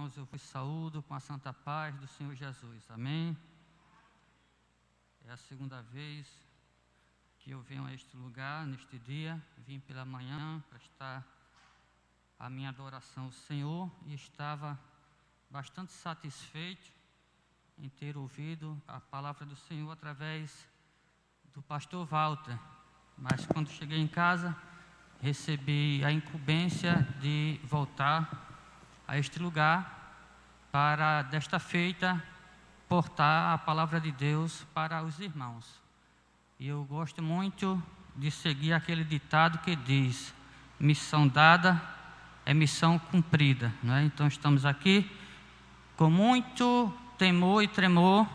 Irmãos, eu vos saúdo com a santa paz do Senhor Jesus. Amém? É a segunda vez que eu venho a este lugar, neste dia. Vim pela manhã prestar a minha adoração ao Senhor e estava bastante satisfeito em ter ouvido a palavra do Senhor através do pastor Walter. Mas quando cheguei em casa, recebi a incumbência de voltar a este lugar para, desta feita, portar a palavra de Deus para os irmãos. E eu gosto muito de seguir aquele ditado que diz: missão dada é missão cumprida, não é? Então estamos aqui com muito temor e tremor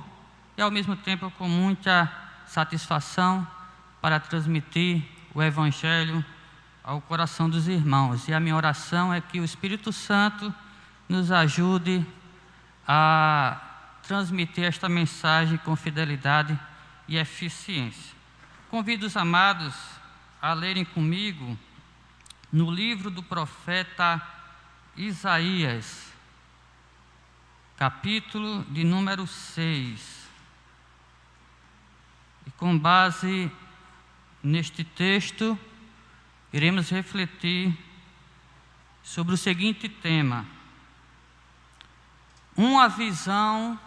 e ao mesmo tempo com muita satisfação para transmitir o Evangelho ao coração dos irmãos. E a minha oração é que o Espírito Santo nos ajude a transmitir esta mensagem com fidelidade e eficiência. Convido os amados a lerem comigo no livro do profeta Isaías, capítulo de número 6. E com base neste texto, iremos refletir sobre o seguinte tema: uma visão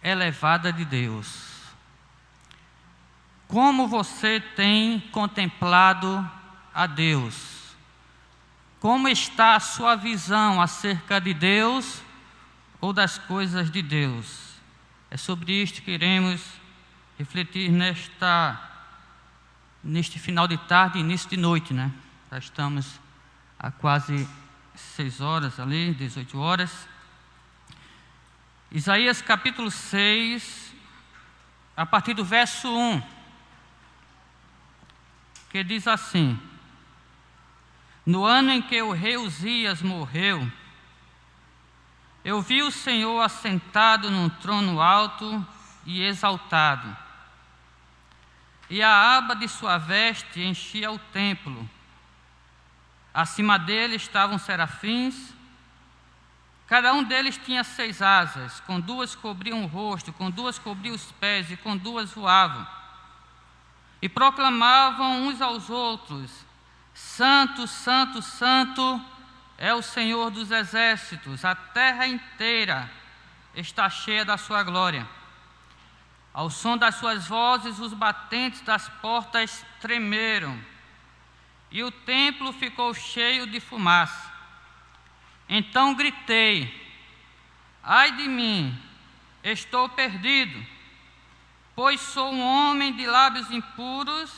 elevada de Deus. Como você tem contemplado a Deus? Como está a sua visão acerca de Deus ou das coisas de Deus? É sobre isto que iremos refletir neste final de tarde e início de noite, né? Já estamos há quase 6 horas ali, 18 horas. Isaías capítulo 6, a partir do verso 1, que diz assim: no ano em que o rei Uzias morreu, eu vi o Senhor assentado num trono alto e exaltado, e a aba de sua veste enchia o templo. Acima dele estavam serafins, cada um deles tinha 6 asas, com 2 cobriam o rosto, com 2 cobriam os pés e com 2 voavam. E proclamavam uns aos outros: Santo, Santo, Santo é o Senhor dos exércitos, a terra inteira está cheia da sua glória. Ao som das suas vozes, os batentes das portas tremeram, e o templo ficou cheio de fumaça. Então gritei: ai de mim, estou perdido, pois sou um homem de lábios impuros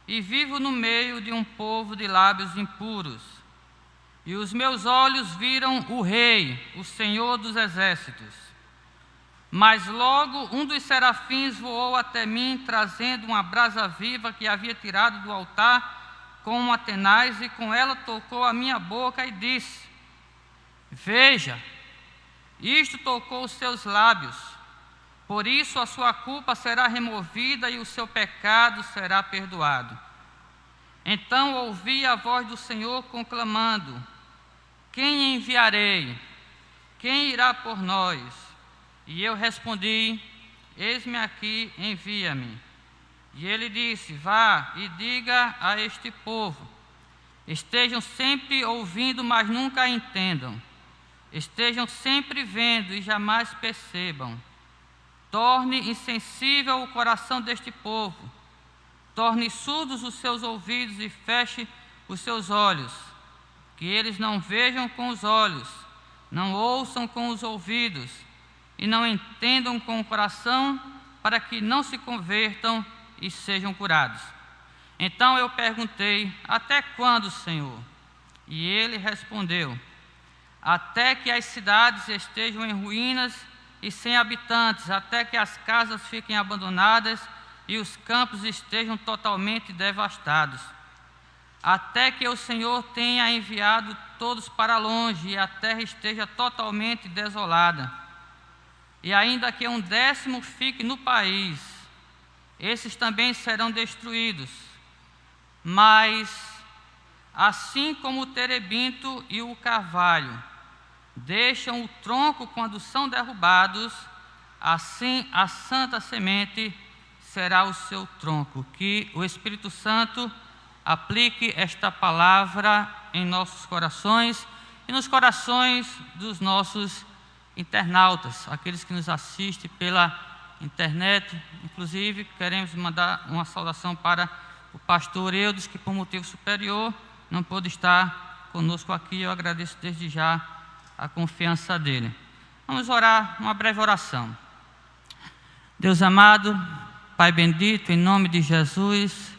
e vivo no meio de um povo de lábios impuros. E os meus olhos viram o Rei, o Senhor dos exércitos. Mas logo um dos serafins voou até mim, trazendo uma brasa viva que havia tirado do altar com uma tenaz, e com ela tocou a minha boca e disse: veja, isto tocou os seus lábios, por isso a sua culpa será removida e o seu pecado será perdoado. Então ouvi a voz do Senhor conclamando: quem enviarei? Quem irá por nós? E eu respondi: eis-me aqui, envia-me. E ele disse: vá e diga a este povo: estejam sempre ouvindo, mas nunca entendam. Estejam sempre vendo e jamais percebam. Torne insensível o coração deste povo. Torne surdos os seus ouvidos e feche os seus olhos. Que eles não vejam com os olhos, não ouçam com os ouvidos e não entendam com o coração, para que não se convertam e sejam curados. Então eu perguntei: até quando, Senhor? E ele respondeu: até que as cidades estejam em ruínas e sem habitantes, até que as casas fiquem abandonadas e os campos estejam totalmente devastados, até que o Senhor tenha enviado todos para longe e a terra esteja totalmente desolada. E ainda que 1/10 fique no país, esses também serão destruídos. Mas, assim como o terebinto e o carvalho, deixam o tronco quando são derrubados, assim a santa semente será o seu tronco. Que o Espírito Santo aplique esta palavra em nossos corações e nos corações dos nossos internautas, aqueles que nos assistem pela internet. Inclusive, queremos mandar uma saudação para o pastor Eudes, que por motivo superior não pôde estar conosco aqui. Eu agradeço desde já a confiança dele. Vamos orar uma breve oração. Deus amado, Pai bendito, em nome de Jesus,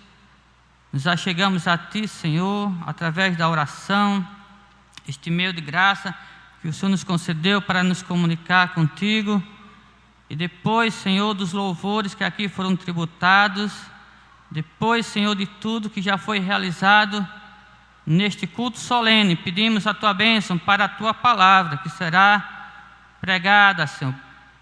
nos achegamos a Ti, Senhor, através da oração, este meio de graça que o Senhor nos concedeu para nos comunicar contigo, e depois, Senhor, dos louvores que aqui foram tributados, depois, Senhor, de tudo que já foi realizado neste culto solene, pedimos a Tua bênção para a Tua palavra, que será pregada, Senhor,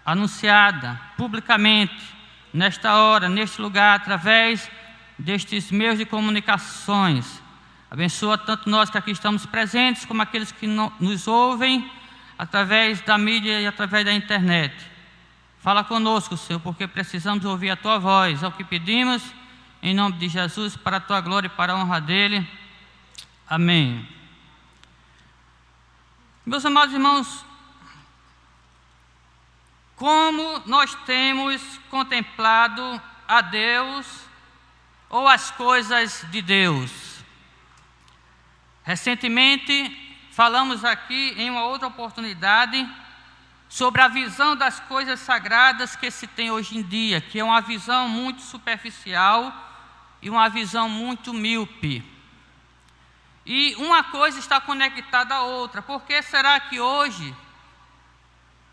anunciada publicamente, nesta hora, neste lugar, através destes meios de comunicações. Abençoa tanto nós que aqui estamos presentes, como aqueles que nos ouvem através da mídia e através da internet. Fala conosco, Senhor, porque precisamos ouvir a Tua voz. É o que pedimos, em nome de Jesus, para a Tua glória e para a honra dEle. Amém. Meus amados irmãos, como nós temos contemplado a Deus ou as coisas de Deus? Recentemente, falamos aqui em uma outra oportunidade sobre a visão das coisas sagradas que se tem hoje em dia, que é uma visão muito superficial e uma visão muito míope. E uma coisa está conectada à outra. Por que será que hoje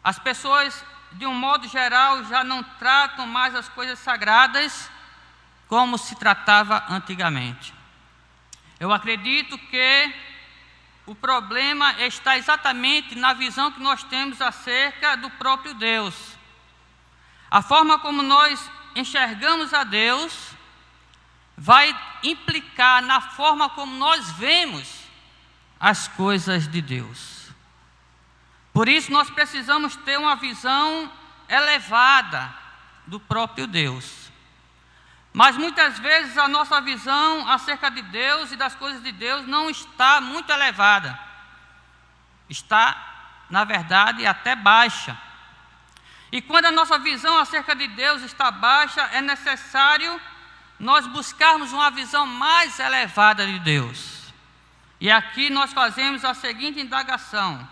as pessoas, de um modo geral, já não tratam mais as coisas sagradas como se tratava antigamente? Eu acredito que o problema está exatamente na visão que nós temos acerca do próprio Deus. A forma como nós enxergamos a Deus vai implicar na forma como nós vemos as coisas de Deus. Por isso nós precisamos ter uma visão elevada do próprio Deus. Mas muitas vezes a nossa visão acerca de Deus e das coisas de Deus não está muito elevada. Está, na verdade, até baixa. E quando a nossa visão acerca de Deus está baixa, é necessário nós buscarmos uma visão mais elevada de Deus. E aqui nós fazemos a seguinte indagação: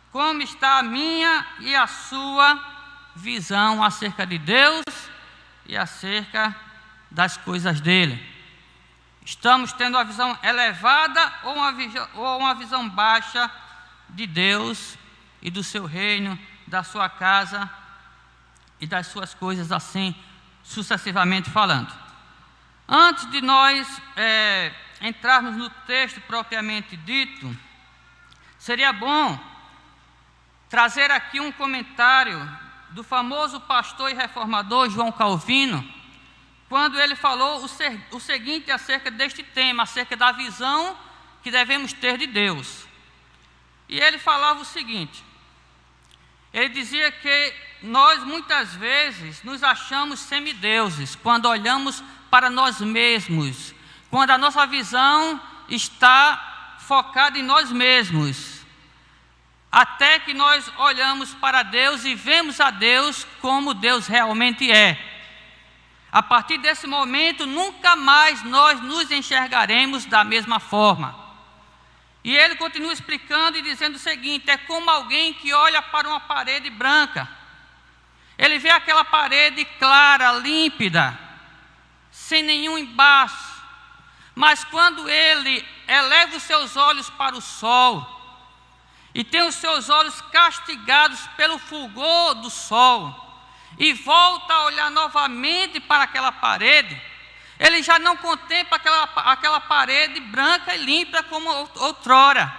como está a minha e a sua visão acerca de Deus e acerca das coisas dele? Estamos tendo uma visão elevada ou uma visão baixa de Deus e do seu reino, da sua casa e das suas coisas, assim sucessivamente falando? Antes de nós entrarmos no texto propriamente dito, seria bom trazer aqui um comentário do famoso pastor e reformador João Calvino, quando ele falou o seguinte acerca deste tema, acerca da visão que devemos ter de Deus. E ele falava o seguinte: ele dizia que nós muitas vezes nos achamos semideuses quando olhamos para nós mesmos, quando a nossa visão está focada em nós mesmos, até que nós olhamos para Deus e vemos a Deus como Deus realmente é. A partir desse momento, nunca mais nós nos enxergaremos da mesma forma. E ele continua explicando e dizendo o seguinte: é como alguém que olha para uma parede branca. Ele vê aquela parede clara, límpida, sem nenhum embaço. Mas quando ele eleva os seus olhos para o sol, e tem os seus olhos castigados pelo fulgor do sol, e volta a olhar novamente para aquela parede, ele já não contempla aquela parede branca e limpa como outrora,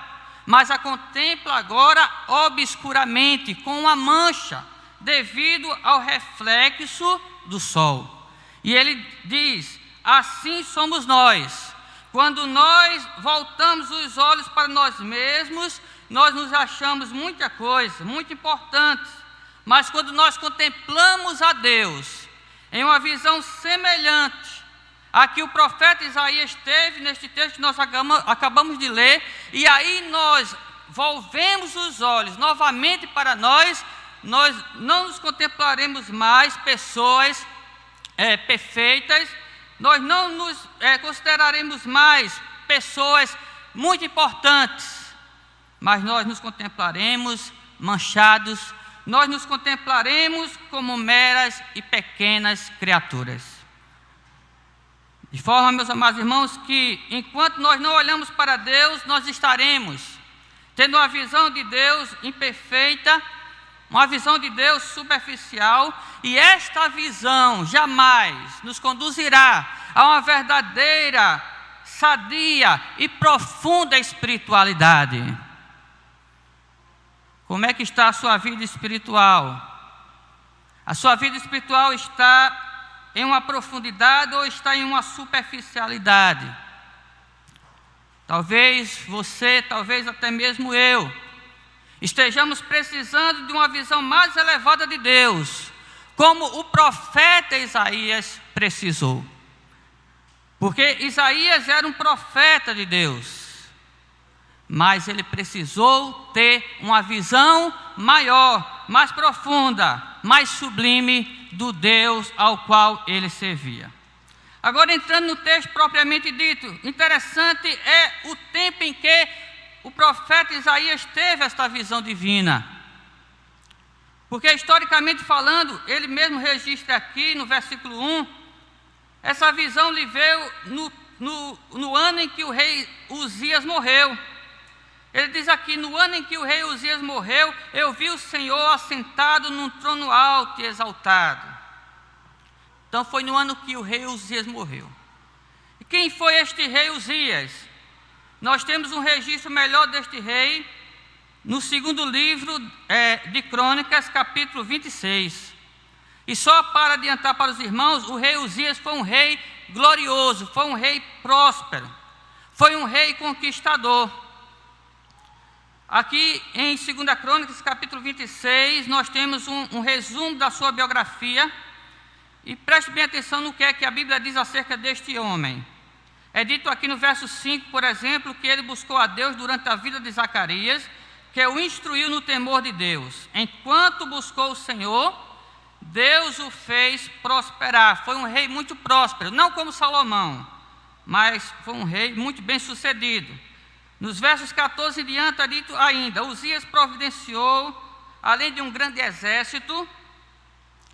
mas a contempla agora obscuramente, com uma mancha, devido ao reflexo do sol. E ele diz: assim somos nós. Quando nós voltamos os olhos para nós mesmos, nós nos achamos muita coisa, muito importante, mas quando nós contemplamos a Deus em uma visão semelhante a que o profeta Isaías teve neste texto que nós acabamos de ler, e aí nós volvemos os olhos novamente para nós não nos contemplaremos mais pessoas perfeitas, nós não nos consideraremos mais pessoas muito importantes, mas nós nos contemplaremos manchados, nós nos contemplaremos como meras e pequenas criaturas. De forma, meus amados irmãos, que enquanto nós não olhamos para Deus, nós estaremos tendo uma visão de Deus imperfeita, uma visão de Deus superficial, e esta visão jamais nos conduzirá a uma verdadeira, sadia e profunda espiritualidade. Como é que está a sua vida espiritual? A sua vida espiritual está em uma profundidade ou está em uma superficialidade? Talvez você, talvez até mesmo eu, estejamos precisando de uma visão mais elevada de Deus, como o profeta Isaías precisou. Porque Isaías era um profeta de Deus, mas ele precisou ter uma visão maior, mais profunda, mais sublime do Deus ao qual ele servia. Agora, entrando no texto propriamente dito, interessante é o tempo em que o profeta Isaías teve esta visão divina. Porque, historicamente falando, ele mesmo registra aqui no versículo 1, essa visão lhe veio no ano em que o rei Uzias morreu. Ele diz aqui: no ano em que o rei Uzias morreu, eu vi o Senhor assentado num trono alto e exaltado. Então foi no ano que o rei Uzias morreu. E quem foi este rei Uzias? Nós temos um registro melhor deste rei no segundo livro de Crônicas, capítulo 26. E só para adiantar para os irmãos, o rei Uzias foi um rei glorioso, foi um rei próspero, foi um rei conquistador. Aqui em 2 Crônicas, capítulo 26, nós temos um resumo da sua biografia. E preste bem atenção no que é que a Bíblia diz acerca deste homem. É dito aqui no verso 5, por exemplo, que ele buscou a Deus durante a vida de Zacarias, que o instruiu no temor de Deus. Enquanto buscou o Senhor, Deus o fez prosperar. Foi um rei muito próspero, não como Salomão, mas foi um rei muito bem sucedido. Nos versos 14 em diante, é dito ainda: Uzias providenciou, além de um grande exército,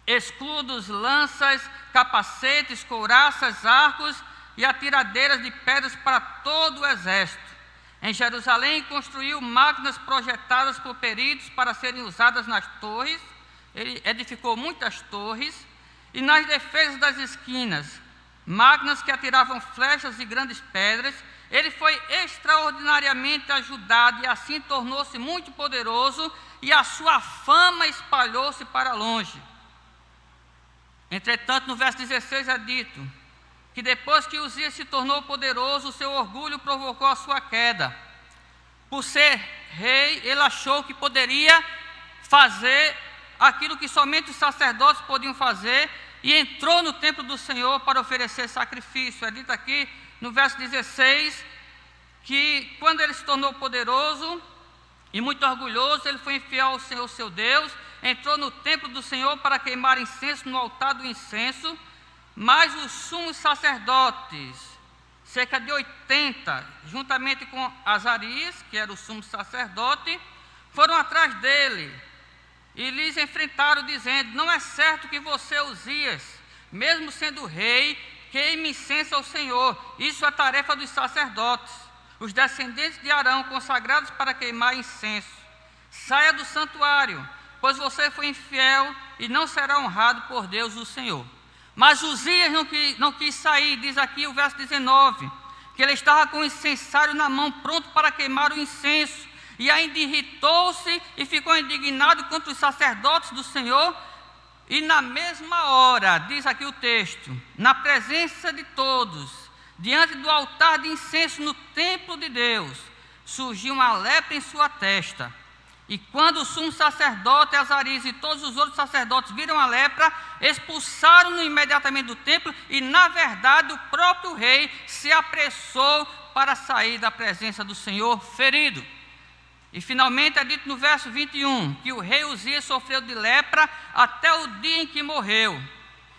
escudos, lanças, capacetes, couraças, arcos e atiradeiras de pedras para todo o exército. Em Jerusalém construiu máquinas projetadas por peritos para serem usadas nas torres. Ele edificou muitas torres e nas defesas das esquinas, máquinas que atiravam flechas e grandes pedras. Ele foi extraordinariamente ajudado e assim tornou-se muito poderoso, e a sua fama espalhou-se para longe. Entretanto, no verso 16 é dito que depois que Uzias se tornou poderoso, o seu orgulho provocou a sua queda. Por ser rei, ele achou que poderia fazer aquilo que somente os sacerdotes podiam fazer, e entrou no templo do Senhor para oferecer sacrifício. É dito aqui no verso 16 que quando ele se tornou poderoso e muito orgulhoso, ele foi infiel ao Senhor seu Deus, entrou no templo do Senhor para queimar incenso no altar do incenso, mas os sumos sacerdotes, cerca de 80, juntamente com Azarias, que era o sumo sacerdote, foram atrás dele e lhes enfrentaram, dizendo: não é certo que você, Uzias, mesmo sendo rei, queime incenso ao Senhor. Isso é tarefa dos sacerdotes, os descendentes de Arão, consagrados para queimar incenso. Saia do santuário, pois você foi infiel e não será honrado por Deus o Senhor. Mas Uzias não quis sair. Diz aqui o verso 19, que ele estava com o incensário na mão, pronto para queimar o incenso, e ainda irritou-se e ficou indignado contra os sacerdotes do Senhor. E na mesma hora, diz aqui o texto, na presença de todos, diante do altar de incenso no templo de Deus, surgiu uma lepra em sua testa. E quando o sumo sacerdote Azarias e todos os outros sacerdotes viram a lepra, expulsaram-no imediatamente do templo, e na verdade o próprio rei se apressou para sair da presença do Senhor ferido. E finalmente é dito no verso 21, que o rei Uzias sofreu de lepra até o dia em que morreu.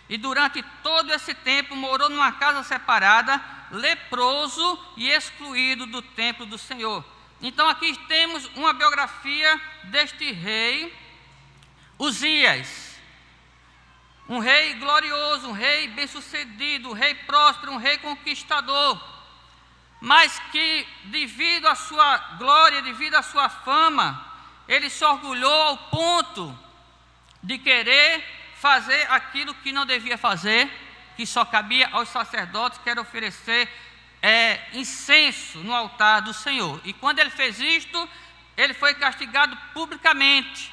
E durante todo esse tempo morou numa casa separada, leproso e excluído do templo do Senhor. Então aqui temos uma biografia deste rei Uzias. Um rei glorioso, um rei bem-sucedido, um rei próspero, um rei conquistador. Mas que devido à sua glória, devido à sua fama, ele se orgulhou ao ponto de querer fazer aquilo que não devia fazer, que só cabia aos sacerdotes, que era oferecer incenso no altar do Senhor. E quando ele fez isto, ele foi castigado publicamente.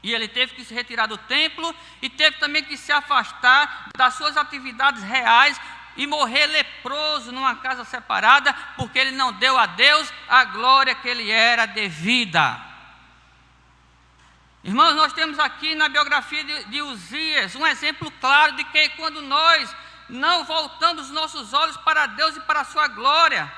E ele teve que se retirar do templo e teve também que se afastar das suas atividades reais e morrer leproso numa casa separada, porque ele não deu a Deus a glória que ele era devida. Irmãos, nós temos aqui na biografia de Uzias um exemplo claro de que quando nós não voltamos os nossos olhos para Deus e para a sua glória,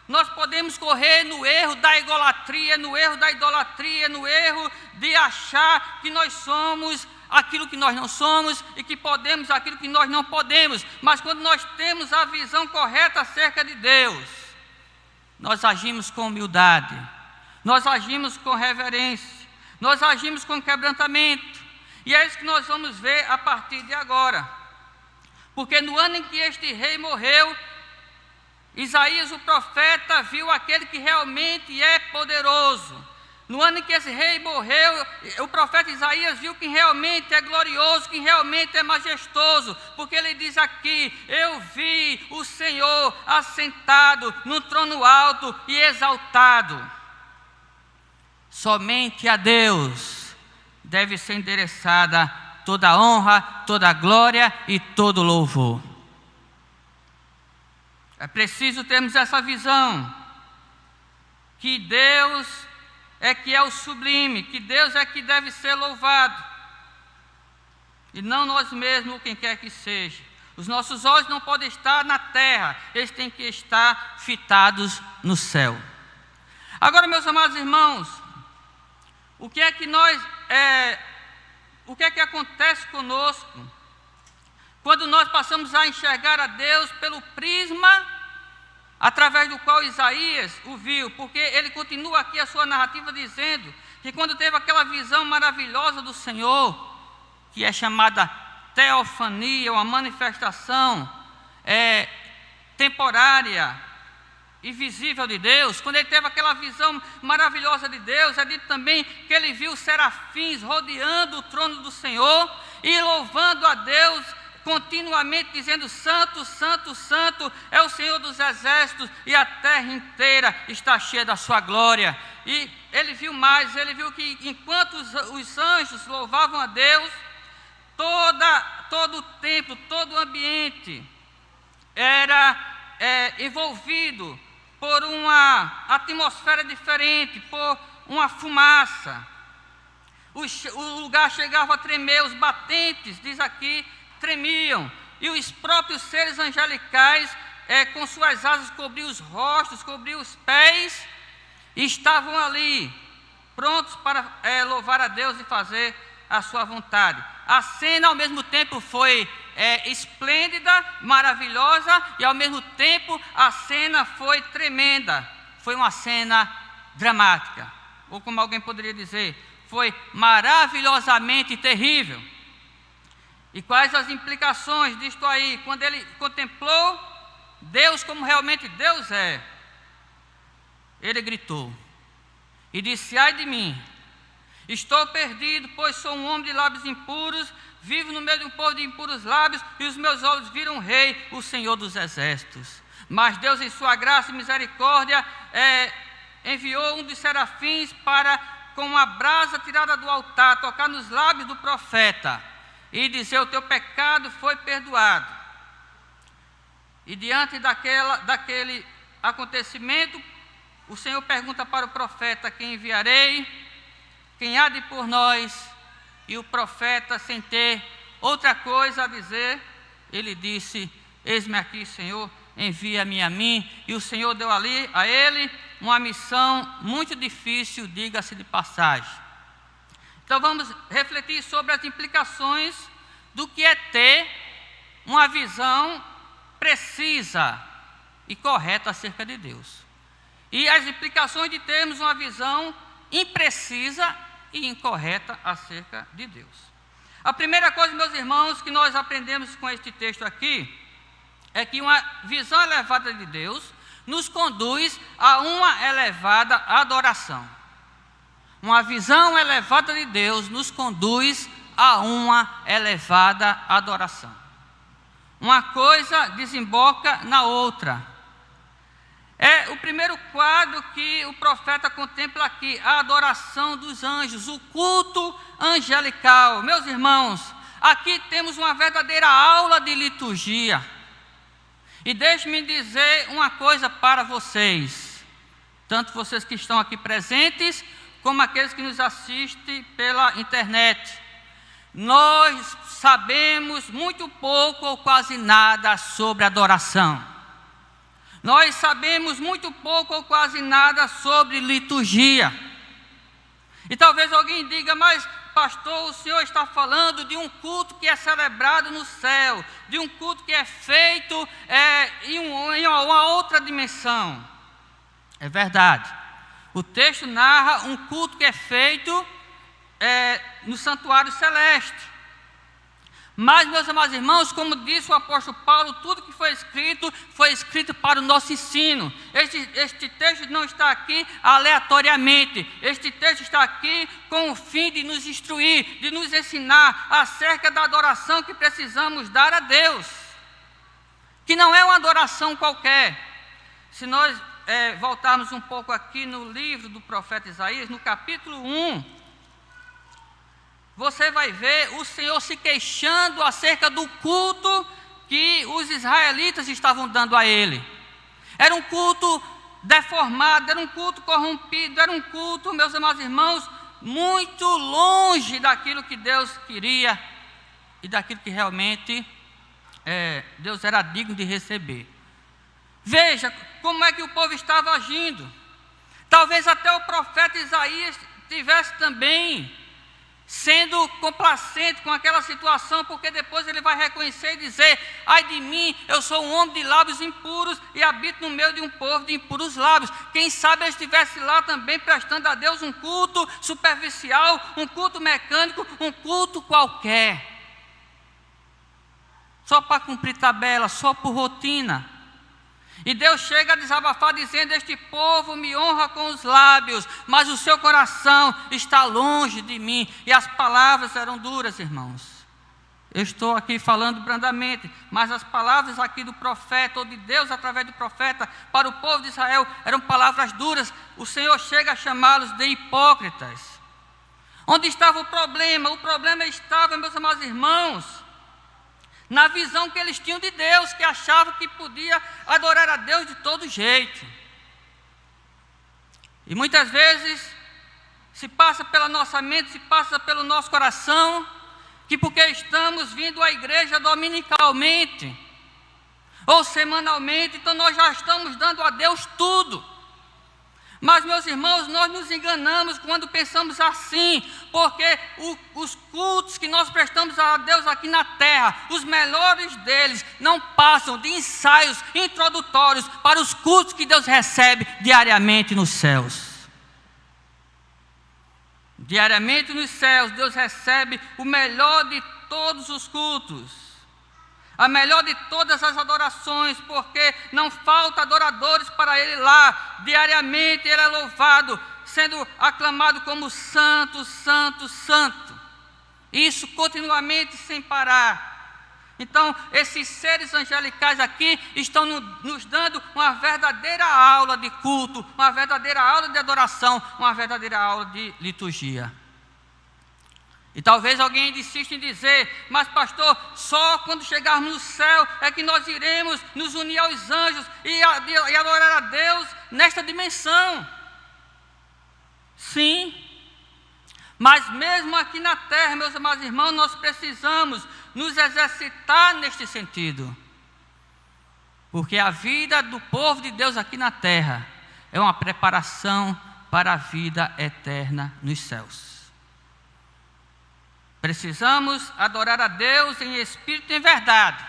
nós podemos correr no erro da idolatria, no erro de achar que nós somos aquilo que nós não somos e que podemos aquilo que nós não podemos. Mas quando nós temos a visão correta acerca de Deus, nós agimos com humildade, nós agimos com reverência, nós agimos com quebrantamento. E é isso que nós vamos ver a partir de agora. Porque no ano em que este rei morreu, Isaías o profeta viu aquele que realmente é poderoso. No ano em que esse rei morreu, o profeta Isaías viu quem realmente é glorioso, quem realmente é majestoso, porque ele diz aqui: eu vi o Senhor assentado no trono alto e exaltado. Somente a Deus deve ser endereçada toda a honra, toda a glória e todo o louvor. É preciso termos essa visão, que Deus é que é o sublime, que Deus é que deve ser louvado, e não nós mesmos, quem quer que seja. Os nossos olhos não podem estar na terra, eles têm que estar fitados no céu. Agora, meus amados irmãos, o que é que acontece conosco quando nós passamos a enxergar a Deus pelo prisma através do qual Isaías o viu? Porque ele continua aqui a sua narrativa dizendo que quando teve aquela visão maravilhosa do Senhor, que é chamada teofania, uma manifestação temporária e visível de Deus, quando ele teve aquela visão maravilhosa de Deus, é dito também que ele viu serafins rodeando o trono do Senhor e louvando a Deus continuamente, dizendo: santo, santo, santo é o Senhor dos exércitos, e a terra inteira está cheia da sua glória. E ele viu mais, ele viu que enquanto os anjos louvavam a Deus, todo o templo, todo o ambiente era envolvido por uma atmosfera diferente, por uma fumaça. O lugar chegava a tremer, os batentes, diz aqui, tremiam, e os próprios seres angelicais, com suas asas, cobriam os rostos, cobriam os pés, e estavam ali, prontos para louvar a Deus e fazer a sua vontade. A cena ao mesmo tempo foi esplêndida, maravilhosa, e ao mesmo tempo a cena foi tremenda. Foi uma cena dramática, ou como alguém poderia dizer, foi maravilhosamente terrível. E quais as implicações disto aí? Quando ele contemplou Deus como realmente Deus é, ele gritou e disse: ai de mim, estou perdido, pois sou um homem de lábios impuros, vivo no meio de um povo de impuros lábios, e os meus olhos viram o Rei, o Senhor dos exércitos. Mas Deus, em sua graça e misericórdia, enviou um dos serafins para, com uma brasa tirada do altar, tocar nos lábios do profeta e dizer: o teu pecado foi perdoado. E diante daquele acontecimento, o Senhor pergunta para o profeta: quem enviarei? Quem há de por nós? E o profeta, sem ter outra coisa a dizer, ele disse: eis-me aqui, Senhor, envia-me a mim. E o Senhor deu ali a ele uma missão muito difícil, diga-se de passagem. Então vamos refletir sobre as implicações do que é ter uma visão precisa e correta acerca de Deus. E as implicações de termos uma visão imprecisa e incorreta acerca de Deus. A primeira coisa, meus irmãos, que nós aprendemos com este texto aqui, é que uma visão elevada de Deus nos conduz a uma elevada adoração. Uma visão elevada de Deus nos conduz a uma elevada adoração. Uma coisa desemboca na outra. É o primeiro quadro que o profeta contempla aqui, a adoração dos anjos, o culto angelical. Meus irmãos, aqui temos uma verdadeira aula de liturgia. E deixe-me dizer uma coisa para vocês, tanto vocês que estão aqui presentes, como aqueles que nos assistem pela internet. Nós sabemos muito pouco ou quase nada sobre adoração. Nós sabemos muito pouco ou quase nada sobre liturgia. E talvez alguém diga: mas pastor, o senhor está falando de um culto que é celebrado no céu, de um culto que é feito em uma outra dimensão. É verdade. O texto narra um culto que é feito no santuário celeste. Mas, meus amados irmãos, como disse o apóstolo Paulo, tudo que foi escrito para o nosso ensino. Este texto não está aqui aleatoriamente. Este texto está aqui com o fim de nos instruir, de nos ensinar acerca da adoração que precisamos dar a Deus. Que não é uma adoração qualquer. Se nós voltarmos um pouco aqui no livro do profeta Isaías, no capítulo 1, você vai ver o Senhor se queixando acerca do culto que os israelitas estavam dando a Ele. Era um culto deformado, era um culto corrompido, era um culto, meus amados irmãos, muito longe daquilo que Deus queria e daquilo que realmente Deus era digno de receber. Veja como é que o povo estava agindo. Talvez até o profeta Isaías tivesse também sendo complacente com aquela situação, porque depois ele vai reconhecer e dizer: ai de mim, eu sou um homem de lábios impuros e habito no meio de um povo de impuros lábios. Quem sabe ele estivesse lá também prestando a Deus um culto superficial, um culto mecânico, um culto qualquer, só para cumprir tabela, só por rotina. E Deus chega a desabafar dizendo: este povo me honra com os lábios, mas o seu coração está longe de mim. E as palavras eram duras, irmãos. Eu estou aqui falando brandamente, mas as palavras aqui do profeta, ou de Deus através do profeta, para o povo de Israel, eram palavras duras. O Senhor chega a chamá-los de hipócritas. Onde estava o problema? O problema estava, meus amados irmãos, na visão que eles tinham de Deus, que achavam que podia adorar a Deus de todo jeito. E muitas vezes se passa pela nossa mente, se passa pelo nosso coração, que porque estamos vindo à igreja dominicalmente ou semanalmente, então nós já estamos dando a Deus tudo. Mas, meus irmãos, nós nos enganamos quando pensamos assim, porque os cultos que nós prestamos a Deus aqui na terra, os melhores deles, não passam de ensaios introdutórios para os cultos que Deus recebe diariamente nos céus. Diariamente nos céus, Deus recebe o melhor de todos os cultos, a melhor de todas as adorações, porque não falta adoradores para Ele lá. Diariamente Ele é louvado, sendo aclamado como santo, santo, santo. Isso continuamente, sem parar. Então, esses seres angelicais aqui estão nos dando uma verdadeira aula de culto, uma verdadeira aula de adoração, uma verdadeira aula de liturgia. E talvez alguém insista em dizer: mas pastor, só quando chegarmos no céu é que nós iremos nos unir aos anjos e adorar a Deus nesta dimensão. Sim, mas mesmo aqui na terra, meus amados irmãos, nós precisamos nos exercitar neste sentido. Porque a vida do povo de Deus aqui na terra é uma preparação para a vida eterna nos céus. Precisamos adorar a Deus em espírito e em verdade,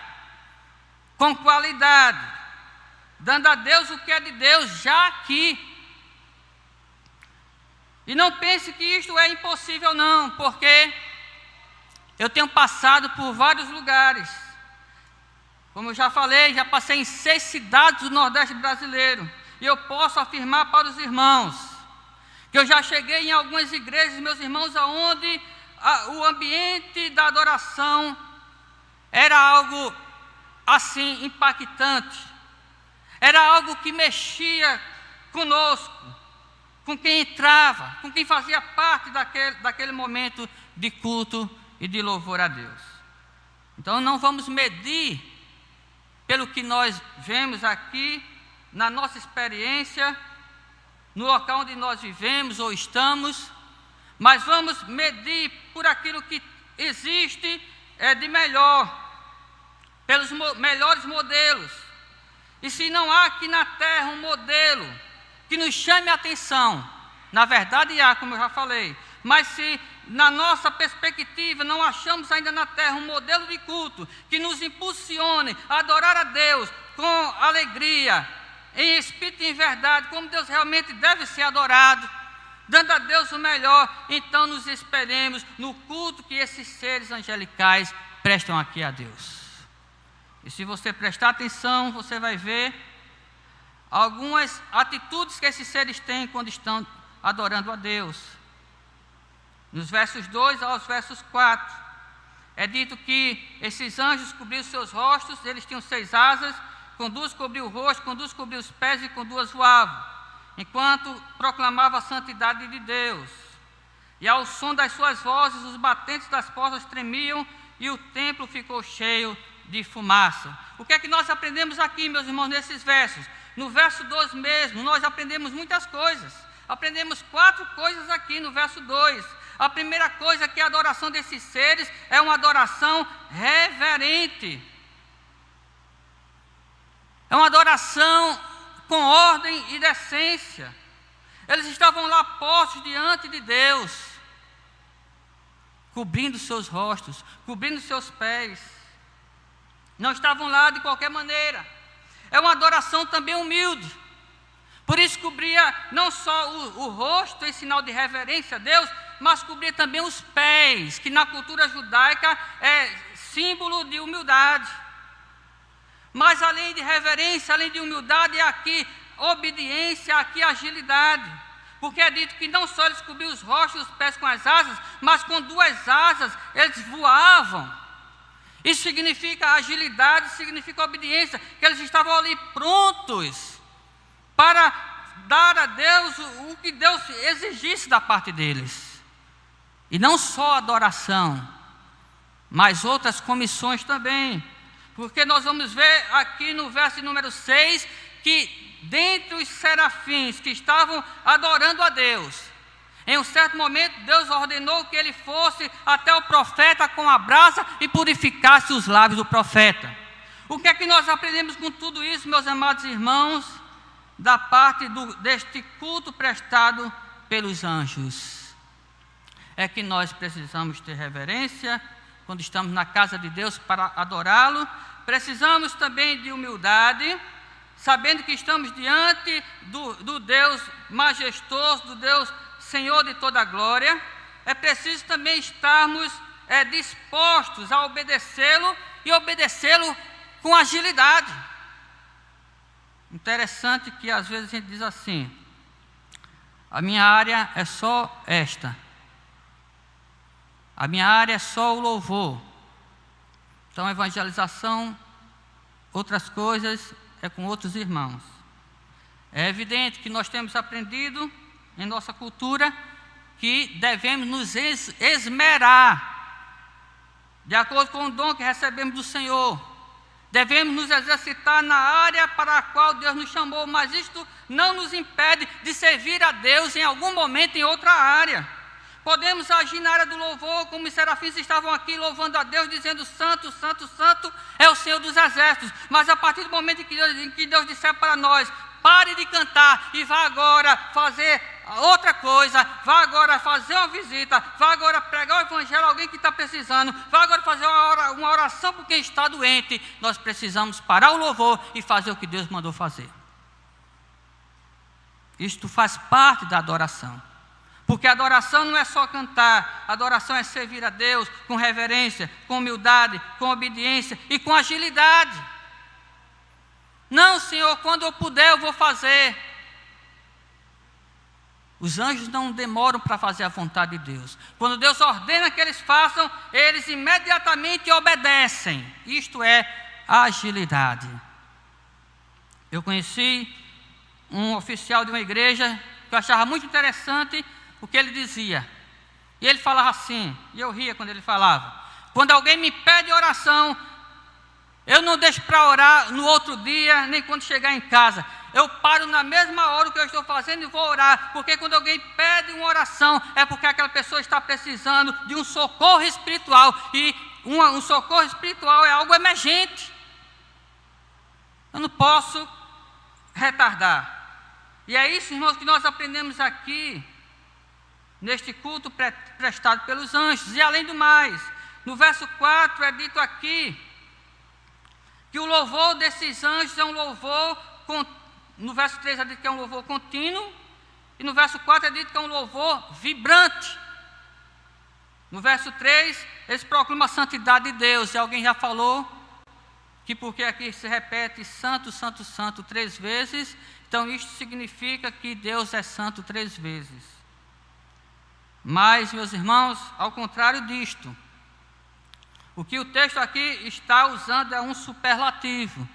com qualidade, dando a Deus o que é de Deus já aqui. E não pense que isto é impossível não, porque eu tenho passado por vários lugares. Como eu já falei, já passei em 6 cidades do Nordeste brasileiro. E eu posso afirmar para os irmãos que eu já cheguei em algumas igrejas, meus irmãos, onde o ambiente da adoração era algo assim impactante. Era algo que mexia conosco, com quem entrava, com quem fazia parte daquele momento de culto e de louvor a Deus. Então não vamos medir pelo que nós vemos aqui, na nossa experiência, no local onde nós vivemos ou estamos, mas vamos medir por aquilo que existe de melhor, pelos melhores modelos. E se não há aqui na terra um modelo que nos chame a atenção, na verdade há, como eu já falei, mas se na nossa perspectiva não achamos ainda na terra um modelo de culto que nos impulsione a adorar a Deus com alegria, em espírito e em verdade, como Deus realmente deve ser adorado, dando a Deus o melhor, então nos espelhemos no culto que esses seres angelicais prestam aqui a Deus. E se você prestar atenção, você vai ver algumas atitudes que esses seres têm quando estão adorando a Deus. Nos versos 2 aos versos 4, é dito que esses anjos cobriam seus rostos, eles tinham 6 asas, com 2 cobriam o rosto, com 2 cobriam os pés e com 2 voavam, enquanto proclamava a santidade de Deus. E ao som das suas vozes, os batentes das portas tremiam e o templo ficou cheio de fumaça. O que é que nós aprendemos aqui, meus irmãos, nesses versos? No verso 2 mesmo, nós aprendemos muitas coisas. Aprendemos 4 coisas aqui no verso 2. A primeira coisa é que a adoração desses seres é uma adoração reverente. É uma adoração com ordem e decência. Eles estavam lá postos diante de Deus, cobrindo seus rostos, cobrindo seus pés. Não estavam lá de qualquer maneira. É uma adoração também humilde. Por isso cobria não só o rosto em sinal de reverência a Deus, mas cobria também os pés, que na cultura judaica é símbolo de humildade. Mas além de reverência, além de humildade, é aqui obediência, aqui agilidade. Porque é dito que não só eles cobriam os rostos e os pés com as asas, mas com 2 asas eles voavam. Isso significa agilidade, significa obediência, que eles estavam ali prontos para dar a Deus o que Deus exigisse da parte deles. E não só adoração, mas outras comissões também. Porque nós vamos ver aqui no verso número 6, que dentre os serafins que estavam adorando a Deus, em um certo momento Deus ordenou que ele fosse até o profeta com a brasa e purificasse os lábios do profeta. O que é que nós aprendemos com tudo isso, meus amados irmãos, da parte deste culto prestado pelos anjos? É que nós precisamos ter reverência quando estamos na casa de Deus para adorá-lo. Precisamos também de humildade, sabendo que estamos diante do Deus majestoso, do Deus Senhor de toda a glória. É preciso também estarmos dispostos a obedecê-lo e obedecê-lo com agilidade. Interessante que às vezes a gente diz assim: a minha área é só esta. A minha área é só o louvor. Então, evangelização, outras coisas, é com outros irmãos. É evidente que nós temos aprendido em nossa cultura que devemos nos esmerar, de acordo com o dom que recebemos do Senhor, Devemos nos exercitar na área para a qual Deus nos chamou, mas isto não nos impede de servir a Deus em algum momento em outra área. Podemos agir na área do louvor, como os serafins estavam aqui louvando a Deus, dizendo: Santo, Santo, Santo é o Senhor dos Exércitos. Mas a partir do momento em que Deus disser para nós: pare de cantar e vá agora fazer outra coisa, vá agora fazer uma visita, vá agora pregar o evangelho a alguém que está precisando, vá agora fazer uma oração por quem está doente, nós precisamos parar o louvor e fazer o que Deus mandou fazer. Isto faz parte da adoração, porque a adoração não é só cantar, a adoração é servir a Deus com reverência, com humildade, com obediência e com agilidade. Não, Senhor, quando eu puder eu vou fazer. Os anjos não demoram para fazer a vontade de Deus. Quando Deus ordena que eles façam, eles imediatamente obedecem. Isto é agilidade. Eu conheci um oficial de uma igreja que eu achava muito interessante o que ele dizia. E ele falava assim, e eu ria quando ele falava: quando alguém me pede oração, eu não deixo para orar no outro dia, nem quando chegar em casa. Eu paro na mesma hora que eu estou fazendo e vou orar, porque quando alguém pede uma oração, é porque aquela pessoa está precisando de um socorro espiritual, e um socorro espiritual é algo emergente. Eu não posso retardar. E é isso, irmãos, que nós aprendemos aqui, neste culto prestado pelos anjos. E além do mais, no verso 4 é dito aqui, que o louvor desses anjos é um louvor, no verso 3 é dito que é um louvor contínuo, e no verso 4 é dito que é um louvor vibrante. No verso 3, eles proclamam a santidade de Deus, e alguém já falou que porque aqui se repete santo, santo, santo 3 vezes, então isto significa que Deus é santo 3 vezes. Mas, meus irmãos, ao contrário disto, o que o texto aqui está usando é um superlativo.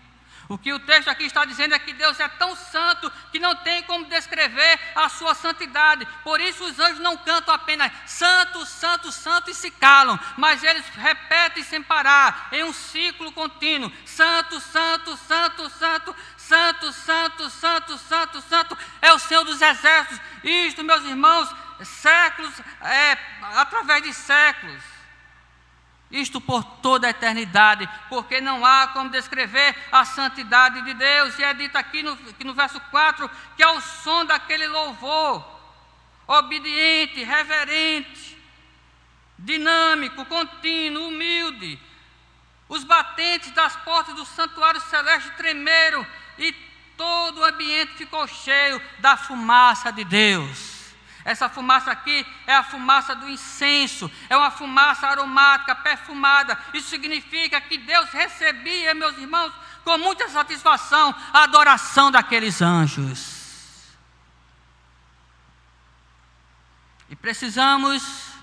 O que o texto aqui está dizendo é que Deus é tão santo que não tem como descrever a sua santidade. Por isso os anjos não cantam apenas santo, santo, santo e se calam, mas eles repetem sem parar, em um ciclo contínuo: santo, santo, santo, santo, santo, santo, santo, santo, santo é o Senhor dos Exércitos. Isto, meus irmãos, séculos, através de séculos. Isto por toda a eternidade, porque não há como descrever a santidade de Deus. E é dito aqui no verso 4, que ao som daquele louvor, obediente, reverente, dinâmico, contínuo, humilde, os batentes das portas do santuário celeste tremeram, e todo o ambiente ficou cheio da fumaça de Deus. Essa fumaça aqui é a fumaça do incenso, é uma fumaça aromática, perfumada. Isso significa que Deus recebia, meus irmãos, com muita satisfação, a adoração daqueles anjos. E precisamos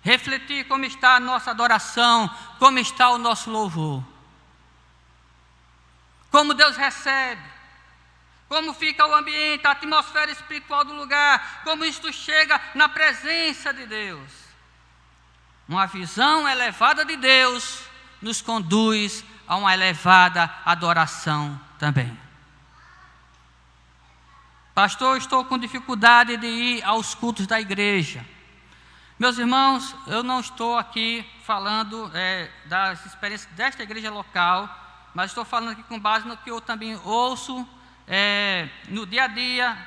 refletir como está a nossa adoração, como está o nosso louvor. Como Deus recebe. Como fica o ambiente, a atmosfera espiritual do lugar, como isto chega na presença de Deus. Uma visão elevada de Deus nos conduz a uma elevada adoração também. Pastor, estou com dificuldade de ir aos cultos da igreja. Meus irmãos, eu não estou aqui falando das experiências desta igreja local, mas estou falando aqui com base no que eu também ouço no dia a dia,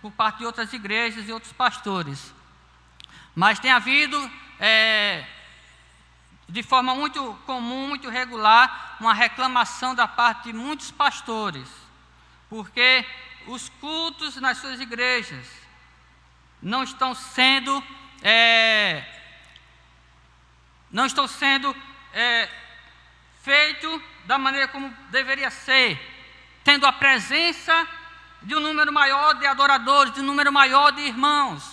por parte de outras igrejas e outros pastores. Mas tem havido, de forma muito comum, muito regular, uma reclamação da parte de muitos pastores, porque os cultos nas suas igrejas não estão sendo feitos da maneira como deveria ser, tendo a presença de um número maior de adoradores, de um número maior de irmãos.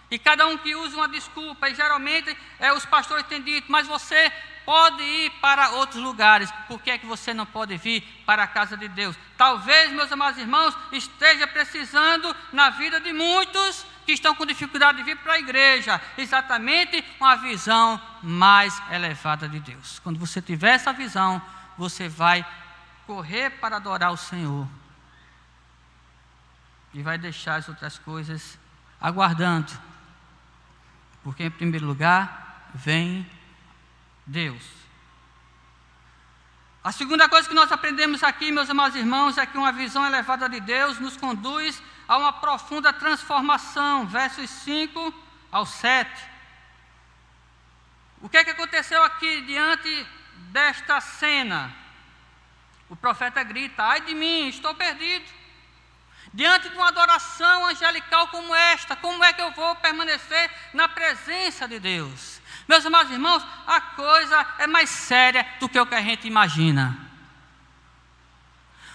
E cada um que usa uma desculpa, e geralmente os pastores têm dito: mas você pode ir para outros lugares, por que é que você não pode vir para a casa de Deus? Talvez, meus amados irmãos, esteja precisando na vida de muitos que estão com dificuldade de vir para a igreja, exatamente uma visão mais elevada de Deus. Quando você tiver essa visão, você vai correr para adorar o Senhor. E vai deixar as outras coisas aguardando. Porque em primeiro lugar, vem Deus. A segunda coisa que nós aprendemos aqui, meus amados irmãos, é que uma visão elevada de Deus nos conduz a uma profunda transformação. Versos 5 ao 7. O que é que aconteceu aqui diante desta cena? O profeta grita: ai de mim, estou perdido. Diante de uma adoração angelical como esta, como é que eu vou permanecer na presença de Deus? Meus amados irmãos, a coisa é mais séria do que o que a gente imagina.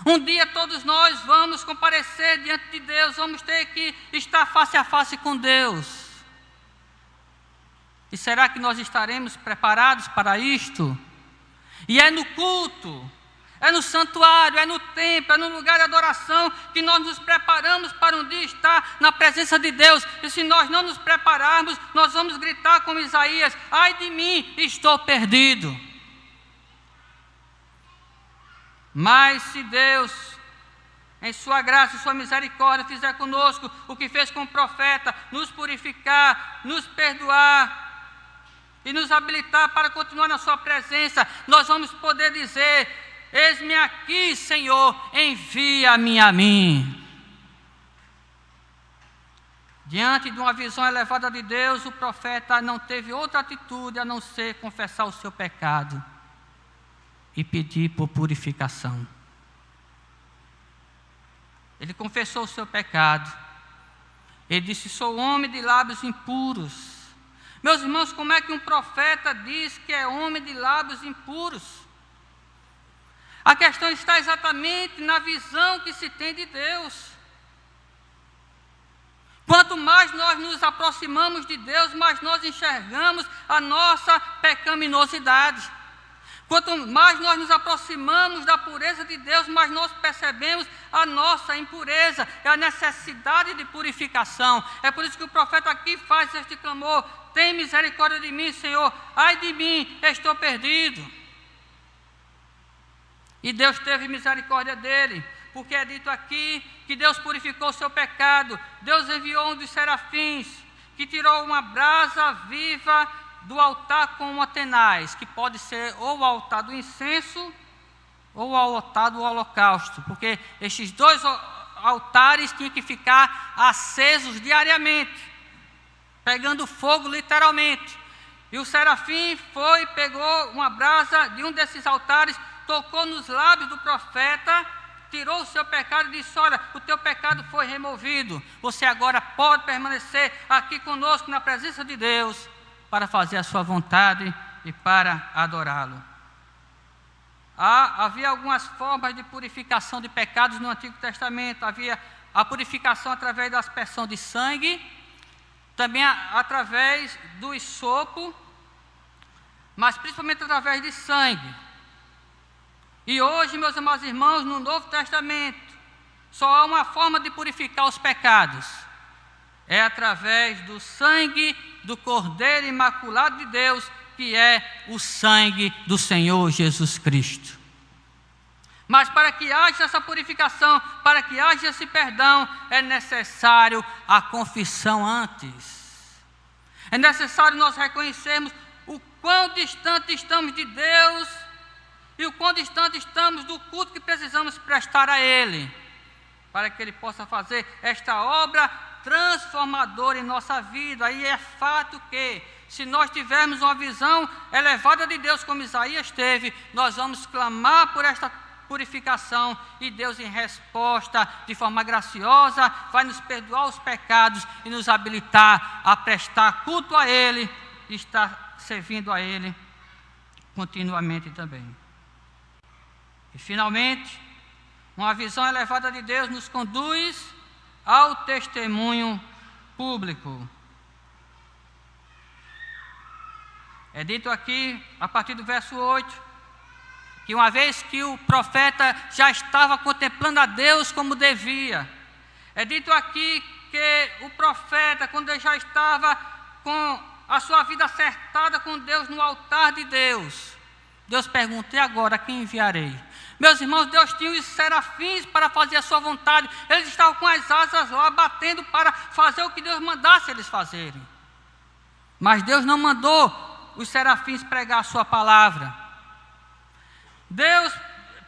Um dia todos nós vamos comparecer diante de Deus, vamos ter que estar face a face com Deus. E será que nós estaremos preparados para isto? E é no culto, é no santuário, é no templo, é no lugar de adoração que nós nos preparamos para um dia estar na presença de Deus. E se nós não nos prepararmos, nós vamos gritar como Isaías: ai de mim, estou perdido. Mas se Deus, em sua graça e sua misericórdia, fizer conosco o que fez com o profeta, nos purificar, nos perdoar e nos habilitar para continuar na sua presença, nós vamos poder dizer: eis-me aqui, Senhor, envia-me a mim. Diante de uma visão elevada de Deus, o profeta não teve outra atitude a não ser confessar o seu pecado e pedir por purificação. Ele confessou o seu pecado. Ele disse: sou homem de lábios impuros. Meus irmãos, como é que um profeta diz que é homem de lábios impuros? A questão está exatamente na visão que se tem de Deus. Quanto mais nós nos aproximamos de Deus, mais nós enxergamos a nossa pecaminosidade. Quanto mais nós nos aproximamos da pureza de Deus, mais nós percebemos a nossa impureza e a necessidade de purificação. É por isso que o profeta aqui faz este clamor: tem misericórdia de mim, Senhor, ai de mim, estou perdido. E Deus teve misericórdia dele, porque é dito aqui que Deus purificou o seu pecado. Deus enviou um dos serafins, que tirou uma brasa viva do altar com uma tenaz, que pode ser ou o altar do incenso ou o altar do holocausto, porque estes dois altares tinham que ficar acesos diariamente, pegando fogo literalmente. E o serafim foi, pegou uma brasa de um desses altares, tocou nos lábios do profeta, tirou o seu pecado e disse: olha, o teu pecado foi removido, você agora pode permanecer aqui conosco na presença de Deus, para fazer a sua vontade e para adorá-lo. Havia algumas formas de purificação de pecados no Antigo Testamento. Havia a purificação através da aspersão de sangue, também através do hisopo, mas principalmente através de sangue. E hoje, meus amados irmãos, no Novo Testamento, só há uma forma de purificar os pecados: é através do sangue do Cordeiro Imaculado de Deus, que é o sangue do Senhor Jesus Cristo. Mas para que haja essa purificação, para que haja esse perdão, é necessário a confissão antes. É necessário nós reconhecermos o quão distante estamos de Deus e o quão distante estamos do culto que precisamos prestar a Ele, para que Ele possa fazer esta obra transformadora em nossa vida. Aí é fato que, se nós tivermos uma visão elevada de Deus como Isaías teve, nós vamos clamar por esta purificação, e Deus, em resposta, de forma graciosa, vai nos perdoar os pecados e nos habilitar a prestar culto a Ele e estar servindo a Ele continuamente também. E finalmente, uma visão elevada de Deus nos conduz ao testemunho público. É dito aqui, a partir do verso 8, que uma vez que o profeta já estava contemplando a Deus como devia, é dito aqui que o profeta, quando ele já estava com a sua vida acertada com Deus no altar de Deus Deus pergunta: e agora quem enviarei? Meus irmãos, Deus tinha os serafins para fazer a sua vontade. Eles estavam com as asas lá, batendo para fazer o que Deus mandasse eles fazerem. Mas Deus não mandou os serafins pregar a sua palavra. Deus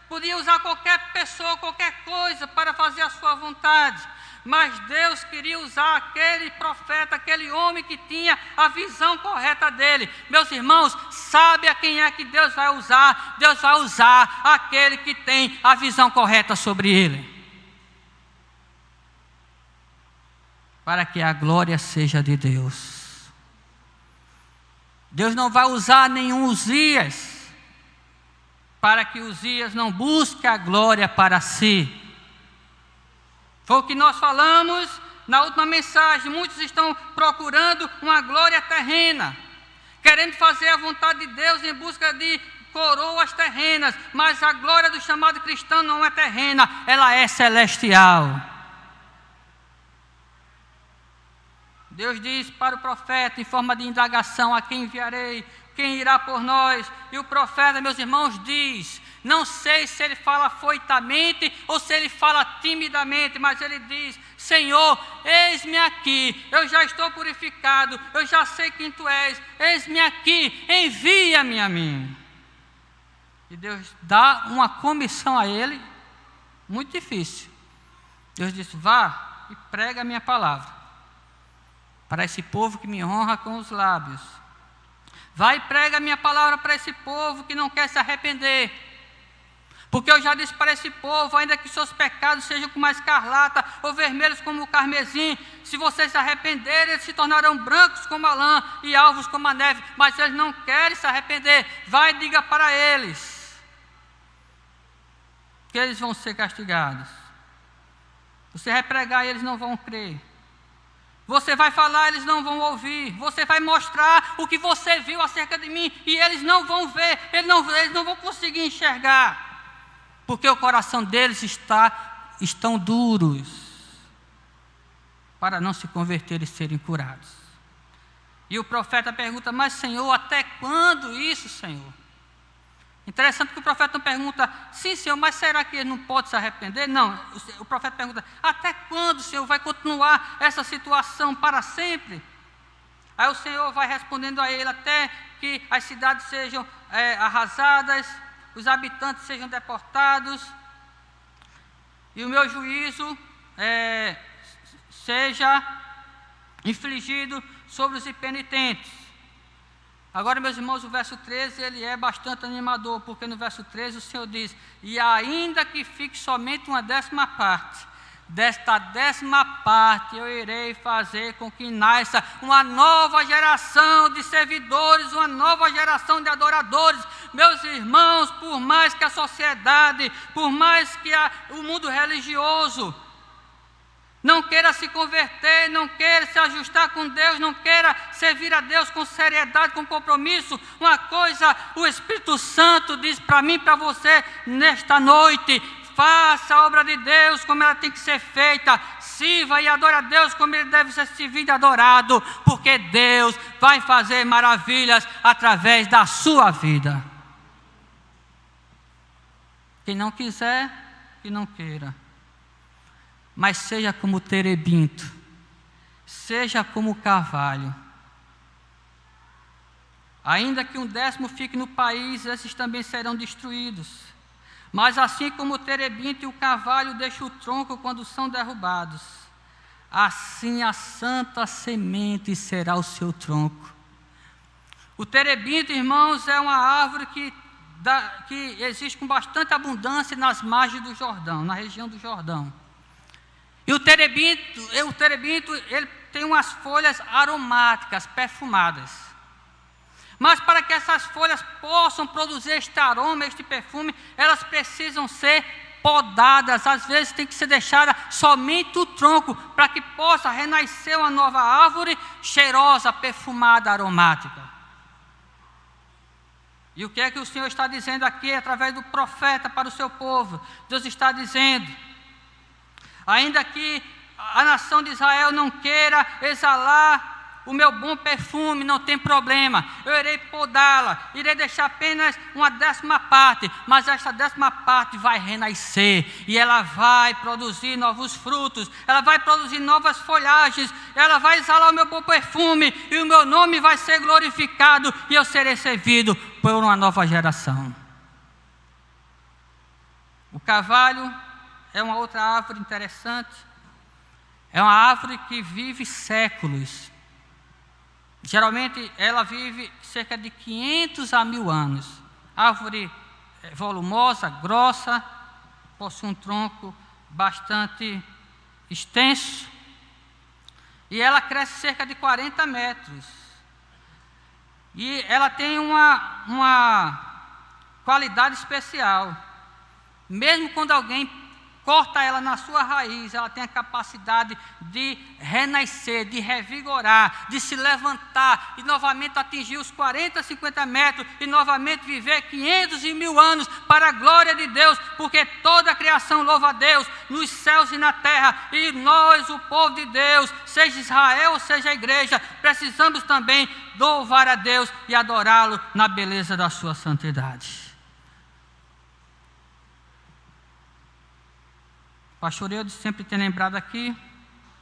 podia usar qualquer pessoa, qualquer coisa para fazer a sua vontade. Mas Deus queria usar aquele profeta, aquele homem que tinha a visão correta dele. Meus irmãos, sabe a quem é que Deus vai usar? Deus vai usar aquele que tem a visão correta sobre ele. Para que a glória seja de Deus. Deus não vai usar nenhum Uzias, para que Uzias não busque a glória para si. Foi o que nós falamos na última mensagem. Muitos estão procurando uma glória terrena, querendo fazer a vontade de Deus em busca de coroas terrenas. Mas a glória do chamado cristão não é terrena, ela é celestial. Deus diz para o profeta, em forma de indagação: a quem enviarei? Quem irá por nós? E o profeta, meus irmãos, diz: não sei se ele fala afoitamente ou se ele fala timidamente, mas ele diz: Senhor, eis-me aqui, eu já estou purificado, eu já sei quem tu és, eis-me aqui, envia-me a mim. E Deus dá uma comissão a ele, muito difícil. Deus disse: vá e prega a minha palavra, para esse povo que me honra com os lábios. Vai e prega a minha palavra para esse povo que não quer se arrepender. Porque eu já disse para esse povo: ainda que seus pecados sejam como a escarlata ou vermelhos como o carmesim, se vocês se arrependerem, eles se tornarão brancos como a lã e alvos como a neve. Mas eles não querem se arrepender. Vai e diga para eles que eles vão ser castigados. Você vai pregar e eles não vão crer. Você vai falar, eles não vão ouvir. Você vai mostrar o que você viu acerca de mim e eles não vão ver, eles não vão conseguir enxergar, porque o coração deles estão duros para não se converter e serem curados. E o profeta pergunta: mas Senhor, até quando isso, Senhor? Interessante que o profeta não pergunta: sim, Senhor, mas será que ele não pode se arrepender? Não, o profeta pergunta: até quando, Senhor, vai continuar essa situação para sempre? Aí o Senhor vai respondendo a ele: até que as cidades sejam arrasadas, os habitantes sejam deportados, e o meu juízo seja infligido sobre os impenitentes. Agora, meus irmãos, o verso 13, ele é bastante animador, porque no verso 13 o Senhor diz: e ainda que fique somente uma 10ª parte, desta 10ª parte eu irei fazer com que nasça uma nova geração de servidores, uma nova geração de adoradores. Meus irmãos, por mais que a sociedade, por mais que o mundo religioso não queira se converter, não queira se ajustar com Deus, não queira servir a Deus com seriedade, com compromisso, uma coisa o Espírito Santo diz para mim e para você nesta noite: faça a obra de Deus como ela tem que ser feita, sirva e adore a Deus como ele deve ser servido e adorado, porque Deus vai fazer maravilhas através da sua vida. Quem não quiser, que não queira. Mas seja como o terebinto, seja como o carvalho. Ainda que um 10º fique no país, esses também serão destruídos. Mas assim como o terebinto e o carvalho deixam o tronco quando são derrubados, assim a santa semente será o seu tronco. O terebinto, irmãos, é uma árvore que existe com bastante abundância nas margens do Jordão, na região do Jordão. E o terebinto, ele tem umas folhas aromáticas, perfumadas. Mas para que essas folhas possam produzir este aroma, este perfume, elas precisam ser podadas. Às vezes tem que ser deixada somente o tronco, para que possa renascer uma nova árvore cheirosa, perfumada, aromática. E o que é que o Senhor está dizendo aqui, através do profeta para o seu povo? Deus está dizendo: ainda que a nação de Israel não queira exalar o meu bom perfume, não tem problema, eu irei podá-la, irei deixar apenas uma 10ª parte, mas esta 10ª parte vai renascer, e ela vai produzir novos frutos, ela vai produzir novas folhagens, ela vai exalar o meu bom perfume, e o meu nome vai ser glorificado, e eu serei servido por uma nova geração. O carvalho é uma outra árvore interessante, é uma árvore que vive séculos. Geralmente ela vive cerca de 500 a 1000 anos. Árvore volumosa, grossa, possui um tronco bastante extenso, e ela cresce cerca de 40 metros. E ela tem uma qualidade especial. Mesmo quando alguém corta ela na sua raiz, ela tem a capacidade de renascer, de revigorar, de se levantar e novamente atingir os 40, 50 metros e novamente viver 500 e 1000 anos para a glória de Deus, porque toda a criação louva a Deus nos céus e na terra, e nós, o povo de Deus, seja Israel ou seja a igreja, precisamos também louvar a Deus e adorá-lo na beleza da sua santidade. O pastor Eudes sempre tem lembrado aqui,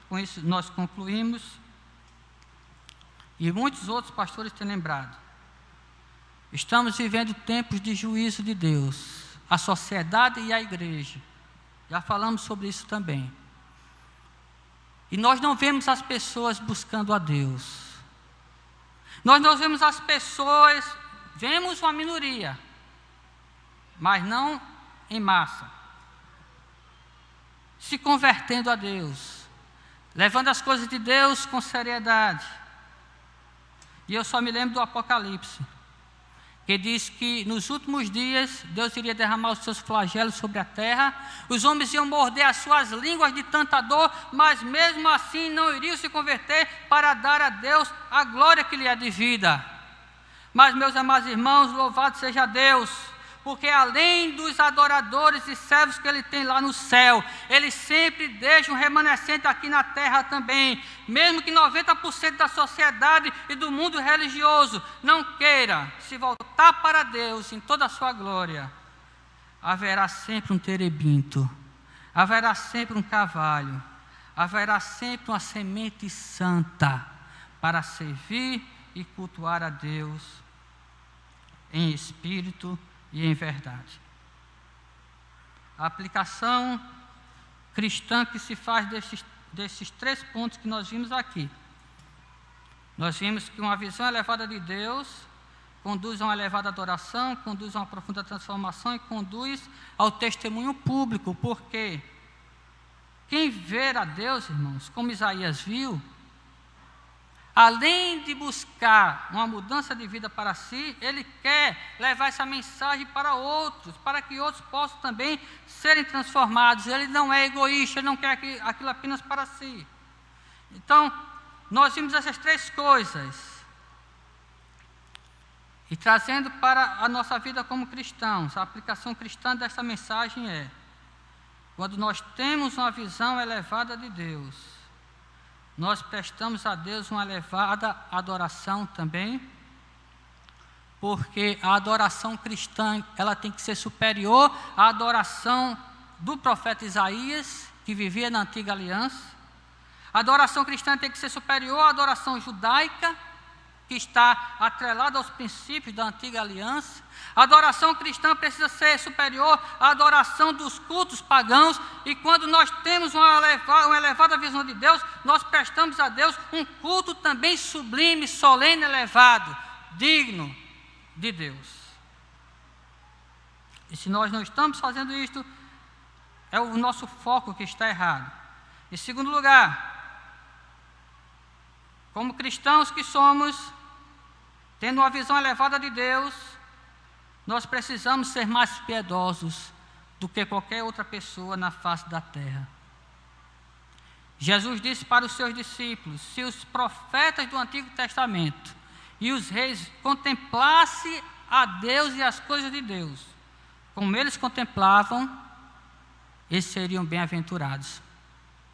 com isso nós concluímos, e muitos outros pastores têm lembrado. Estamos vivendo tempos de juízo de Deus, a sociedade e a igreja. Já falamos sobre isso também. E nós não vemos as pessoas buscando a Deus. Nós não vemos as pessoas, vemos uma minoria, mas não em massa, se convertendo a Deus, levando as coisas de Deus com seriedade. E eu só me lembro do Apocalipse, que diz que nos últimos dias Deus iria derramar os seus flagelos sobre a terra, os homens iam morder as suas línguas de tanta dor, mas mesmo assim não iriam se converter para dar a Deus a glória que lhe é devida. Mas, meus amados irmãos, louvado seja Deus, porque além dos adoradores e servos que Ele tem lá no céu, Ele sempre deixa um remanescente aqui na terra também. Mesmo que 90% da sociedade e do mundo religioso não queira se voltar para Deus em toda a sua glória, haverá sempre um terebinto, haverá sempre um carvalho, haverá sempre uma semente santa para servir e cultuar a Deus em espírito e em verdade. A aplicação cristã que se faz desses 3 pontos que nós vimos aqui. Nós vimos que uma visão elevada de Deus conduz a uma elevada adoração, conduz a uma profunda transformação e conduz ao testemunho público, porque quem ver a Deus, irmãos, como Isaías viu, além de buscar uma mudança de vida para si, ele quer levar essa mensagem para outros, para que outros possam também serem transformados. Ele não é egoísta, ele não quer aquilo apenas para si. Então, nós vimos essas 3 coisas. E trazendo para a nossa vida como cristãos, a aplicação cristã dessa mensagem é: quando nós temos uma visão elevada de Deus, nós prestamos a Deus uma elevada adoração também, porque a adoração cristã, ela tem que ser superior à adoração do profeta Isaías, que vivia na antiga aliança. A adoração cristã tem que ser superior à adoração judaica, que está atrelada aos princípios da antiga aliança. A adoração cristã precisa ser superior à adoração dos cultos pagãos, e quando nós temos uma elevada visão de Deus, nós prestamos a Deus um culto também sublime, solene, elevado, digno de Deus. E se nós não estamos fazendo isto, é o nosso foco que está errado. Em segundo lugar, como cristãos que somos, tendo uma visão elevada de Deus, nós precisamos ser mais piedosos do que qualquer outra pessoa na face da terra. Jesus disse para os seus discípulos: se os profetas do Antigo Testamento e os reis contemplassem a Deus e as coisas de Deus, como eles contemplavam, eles seriam bem-aventurados.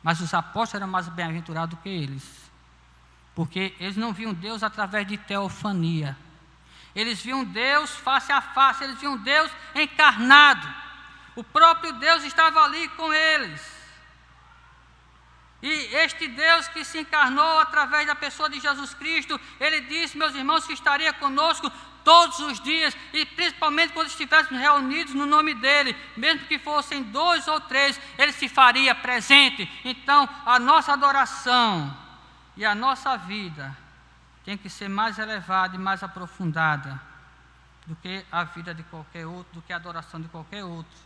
Mas os apóstolos eram mais bem-aventurados do que eles, Porque eles não viam Deus através de teofania. Eles viam Deus face a face, eles viam Deus encarnado. O próprio Deus estava ali com eles. E este Deus que se encarnou através da pessoa de Jesus Cristo, Ele disse, meus irmãos, que estaria conosco todos os dias, e principalmente quando estivéssemos reunidos no nome dEle, mesmo que fossem 2 ou 3, Ele se faria presente. Então, a nossa adoração e a nossa vida tem que ser mais elevada e mais aprofundada do que a vida de qualquer outro, do que a adoração de qualquer outro.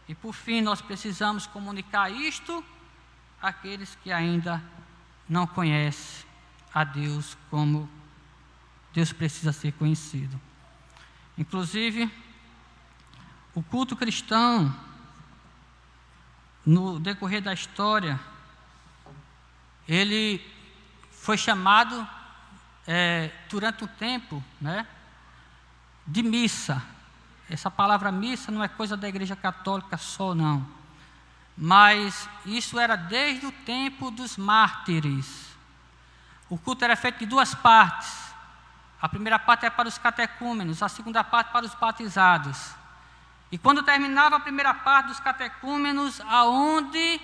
E por fim, nós precisamos comunicar isto àqueles que ainda não conhecem a Deus como Deus precisa ser conhecido. Inclusive, o culto cristão, no decorrer da história, ele foi chamado, durante o tempo, de missa. Essa palavra missa não é coisa da Igreja Católica só, não. Mas isso era desde o tempo dos mártires. O culto era feito de 2 partes. A primeira parte é para os catecúmenos, a segunda parte para os batizados. E quando terminava a primeira parte dos catecúmenos, aonde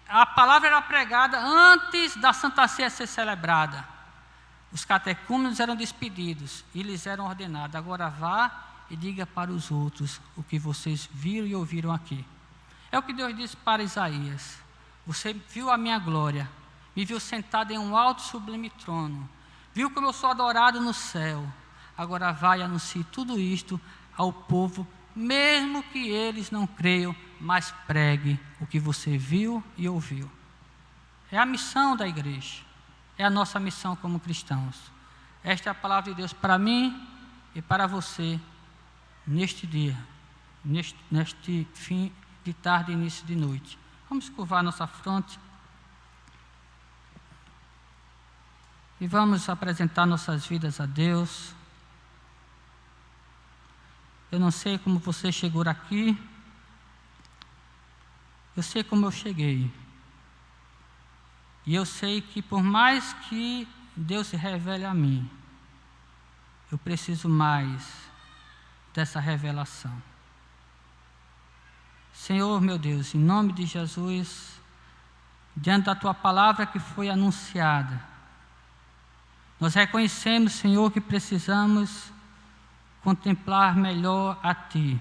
a palavra era pregada antes da Santa Ceia ser celebrada, os catecúmenos eram despedidos e lhes eram ordenados: agora vá e diga para os outros o que vocês viram e ouviram aqui. É o que Deus disse para Isaías: você viu a minha glória, me viu sentado em um alto e sublime trono, viu como eu sou adorado no céu. Agora vai e anuncie tudo isto ao povo, mesmo que eles não creiam, mas pregue o que você viu e ouviu. É a missão da igreja, é a nossa missão como cristãos. Esta é a palavra de Deus para mim e para você neste dia, neste fim de tarde e início de noite. Vamos curvar nossa fronte e vamos apresentar nossas vidas a Deus. Eu não sei como você chegou aqui, eu sei como eu cheguei. E eu sei que por mais que Deus se revele a mim, eu preciso mais dessa revelação. Senhor, meu Deus, em nome de Jesus, diante da Tua palavra que foi anunciada, nós reconhecemos, Senhor, que precisamos contemplar melhor a Ti.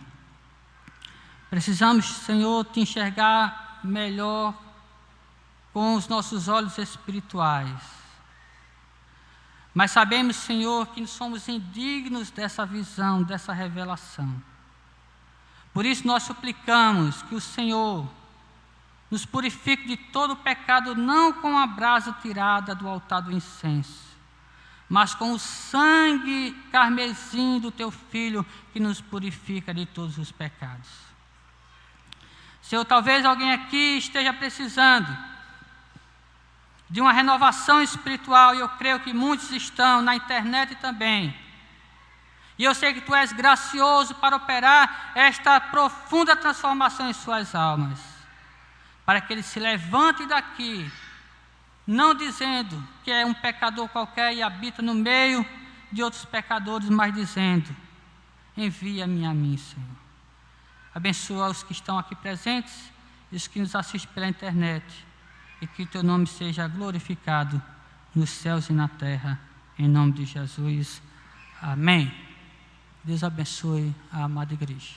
Precisamos, Senhor, Te enxergar melhor com os nossos olhos espirituais. Mas sabemos, Senhor, que somos indignos dessa visão, dessa revelação. Por isso nós suplicamos que o Senhor nos purifique de todo o pecado, não com a brasa tirada do altar do incenso, mas com o sangue carmesim do Teu Filho, que nos purifica de todos os pecados. Senhor, talvez alguém aqui esteja precisando de uma renovação espiritual, e eu creio que muitos estão na internet também. E eu sei que Tu és gracioso para operar esta profunda transformação em suas almas, para que eles se levantem daqui, não dizendo que é um pecador qualquer e habita no meio de outros pecadores, mas dizendo: envia-me a mim, Senhor. Abençoa os que estão aqui presentes e os que nos assistem pela internet, e que Teu nome seja glorificado nos céus e na terra, em nome de Jesus. Amém. Deus abençoe a amada igreja.